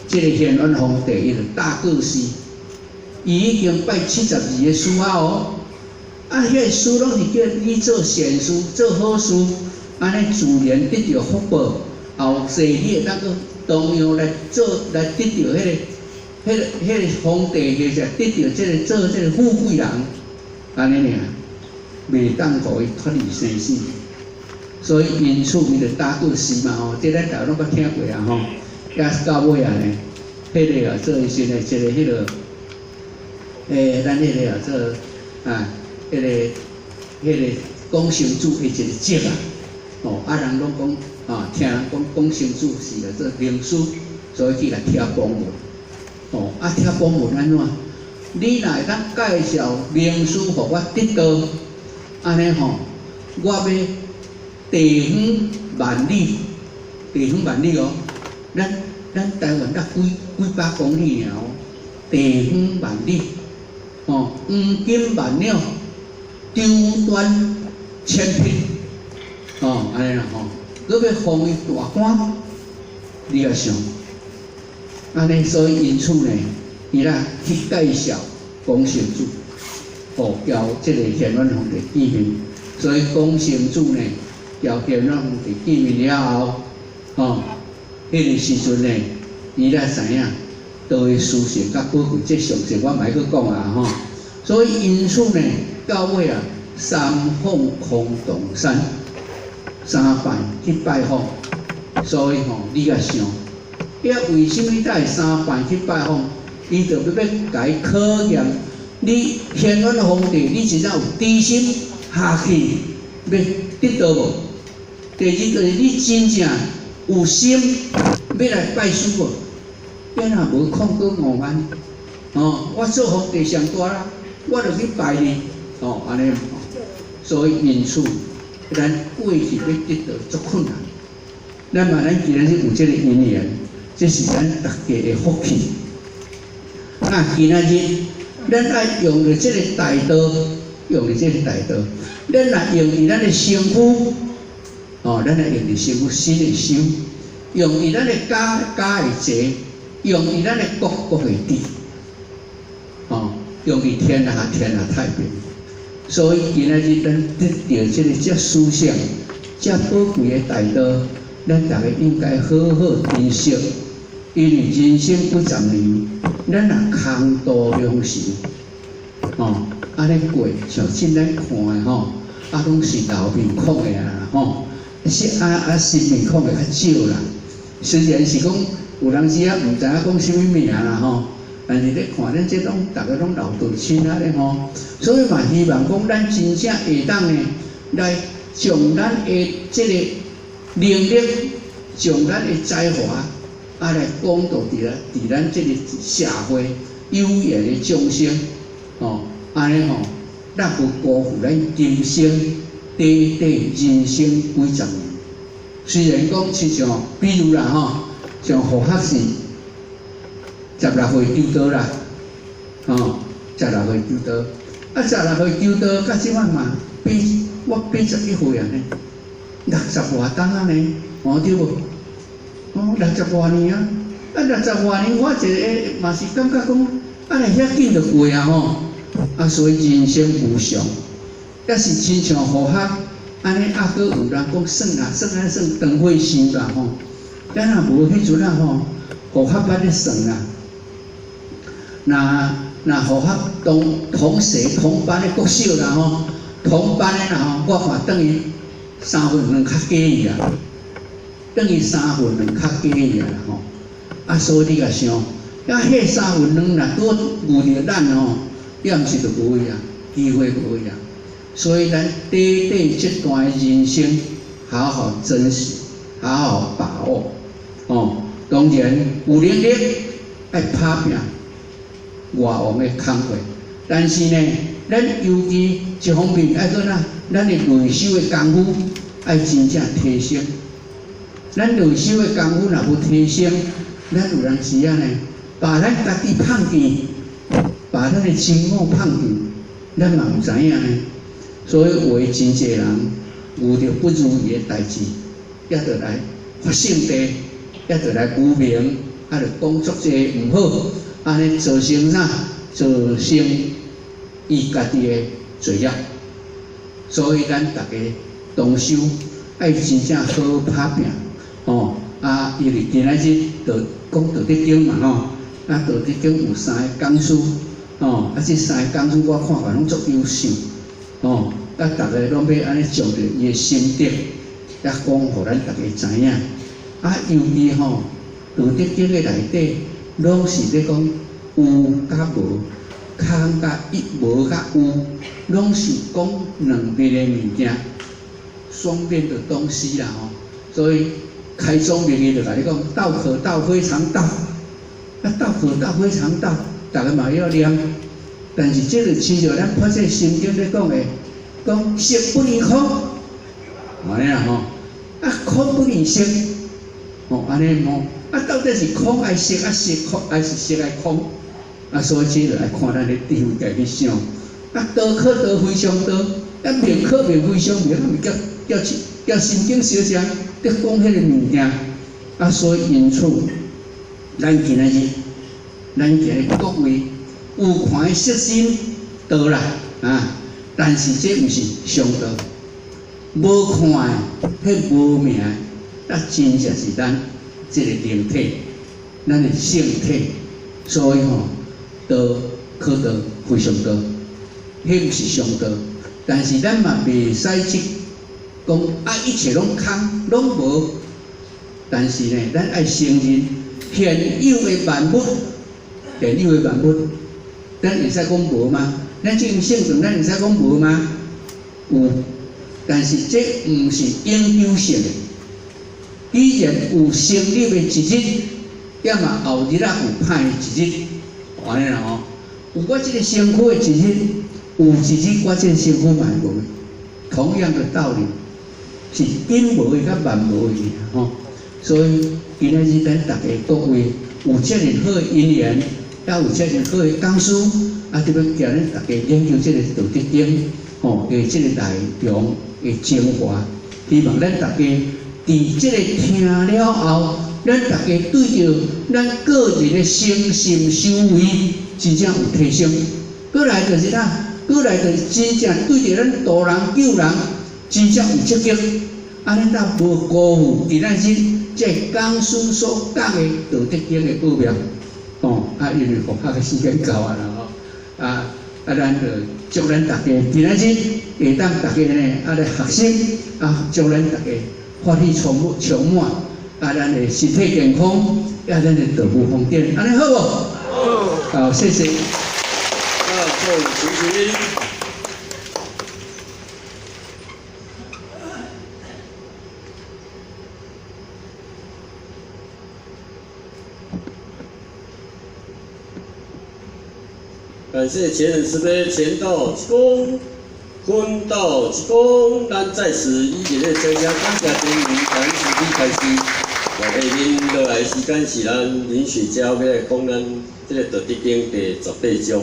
这个显元皇帝伊就大过世，伊已经拜72个师啊哦，啊，迄个师拢是叫你做善事、做好事，安尼自然得到福报，后世你会当个同样来做来得到迄个皇帝，其实得到这个做这个富贵人，安尼尔，袂当互伊脱离生死。所以因此伊就大过世嘛吼，这咱大家拢捌听过啊吼。也到尾啊呢，迄个啊做一些呢，一个迄个，咱迄个啊做啊，迄个讲成主的一个节啊，哦，啊人拢讲啊，听人讲成主是来做名师，所以去来听讲文，哦，啊听讲文安怎？你若会当介绍名师，互我得到，安尼吼，我要地方万里，地方万里哦，咱台湾才几百公里尔哦，地方万里，哦，黄金万两，周端千匹，哦，安尼啦吼，佮要封伊大官，你也想，安尼所以因此呢，伊啦去介绍讲成主，哦，交这个显元皇帝见面，所以讲成主呢，交显元皇帝见面了后，哦。迄个时阵呢，伊才知影道的书信甲宝贵，这详细我唔爱去讲啊吼。所以因此呢，到尾啊，三访空洞山，3拜去拜访。所以吼，你甲想，为什么才会3拜去拜访？伊就要甲伊考验你显元皇帝，你真正有知心下去要得到无？第二就是你真正有心要来拜师无？你若无空过5万，哦，我做皇帝上大啦，我就去拜你，哦，安尼，所以因此，咱过去要得到足困难。咱既然是有这个因缘，这是咱大家的福气。那今仔日，咱爱用着这个大道，用着这个大道，咱若用伫咱的身躯。哦，咱来用伫身躯心的心，用伫咱的家的节，用伫咱的国的地，哦，用伫天下太平。所以今仔日咱得到这个遮殊胜、遮宝贵的大道，咱大家应该好好珍惜，因为人生800年，咱若空度良时，哦，安尼过，像现在看的吼，啊，拢是老面孔的啦，吼。是新面孔的较少啦。虽然是讲有人时啊，唔知影讲什么名啦吼，但是咧看咱这种大家拢老对亲啊咧吼，所以嘛希望讲咱真正会当呢来将咱的这个能力，将咱的才华啊来讲到伫咱这个社会有缘的众生，哦，安尼吼，咱不辜负咱今生。短人生几十年，虽然讲亲像，比如啦吼，像何学士16岁丢刀啦，哦，16岁丢刀，啊16岁丢刀，到即摆嘛，比我81岁啊呢，60外冬啊呢，哦对无？哦60外年啊，啊60外年，我一个嘛是感觉讲，啊来遐紧就过啊吼，啊所以人生无常。也是亲像何学安尼，啊，佫有人讲算长岁寿啦吼。咱若无迄阵啊吼，何学捌咧算啦。那何学同班的国小啦吼，同班的啦吼，我看等于3分2较加伊啦，等于3分2较加伊啦吼。啊，所以你甲想，迄3分2若拄遇着咱吼，也毋是就无去啊，机会无去啊。所以咱短这段人生，好好珍惜，好好把握。哦，当然有能力爱打拼外王的工课，但是呢，咱尤其一方面爱做咱的内修的功夫爱真正提升。咱内修的功夫若无提升，咱有阵时啊呢，把咱家己放弃，把咱的情我放弃，咱嘛唔知影呢。所以有诶真侪人遇到不如意诶代志，也着来发性地，也着来污名，啊，就讲足济毋好，安尼造成啥？造成伊家己的罪孽。所以咱大家同修爱真正好打拼哦。啊，因为今仔日就讲道德经嘛吼，啊，道德经有3个讲师哦，啊，这3个讲师我看法拢足优秀哦。啊，大家拢要安尼照着伊的心得，也讲互咱大家知影。啊，尤其吼，道德经的内底，拢是咧讲有甲无，空甲一，无甲有，拢是讲两面的物件，双面的东西啦吼。所以开宗明义就甲你讲，道可道，非常道。啊，道可道，非常道，大家嘛要念。但是这个亲像咱看这圣经咧讲的。讲色不离空，安尼啦吼，啊空不离色，哦安尼吼，啊到底是空爱色啊色空，还是色爱空？啊所以这就来看咱的智慧家己想，啊道可道非常道，啊名可名非常名，叫心经小讲，得讲迄个物件，啊所以因此，咱今仔日，咱今日各位有看的色心道啦啊。但是这毋是上道，无看的，迄无名的，啊，真正是咱这个灵体，咱的性体。所以吼，道可道非常道，迄毋是上道。但是咱嘛袂使去讲啊，一切拢空，拢无。但是呢，咱爱承认现有的万物，现有的万物，咱会使讲无吗？咱这种性情，咱会使讲无吗？有，但是这毋是永久性的。既然有成立的一日，要么后日啊有歹的一日，安尼啦吼。有我这个身躯的一日，有一日我这个身躯嘛会无。同样的道理，是因无的甲万无的吼。所以今仔日咱大家各位有这样好的因缘，也有这样好的讲师。啊，这要叫咱大家研究这个道德经，吼，的这个内容的精华，希望咱大家伫这个听了后，咱大家对着咱个人的诚信修为真正有提升。过来就是啥？过来就是真正对着咱度人救人，真正有积极。安尼咱无辜负伫咱日这讲师所讲的道德经的奥妙。哦，啊，因为学校的时间到啊啦吼。啊，咱就祝咱大家今仔日会当大家呢，来学习啊，祝咱大家欢喜充满，啊，咱的身体健康，咱的道路方便，安尼好无？好，好，谢谢。好，请起。感谢前人慈悲，前道一公，坤道一公，咱在此以热烈掌声感谢天宇，感谢你开始。下面恁落来时间是咱允许交给讲咱这个道德经第18章。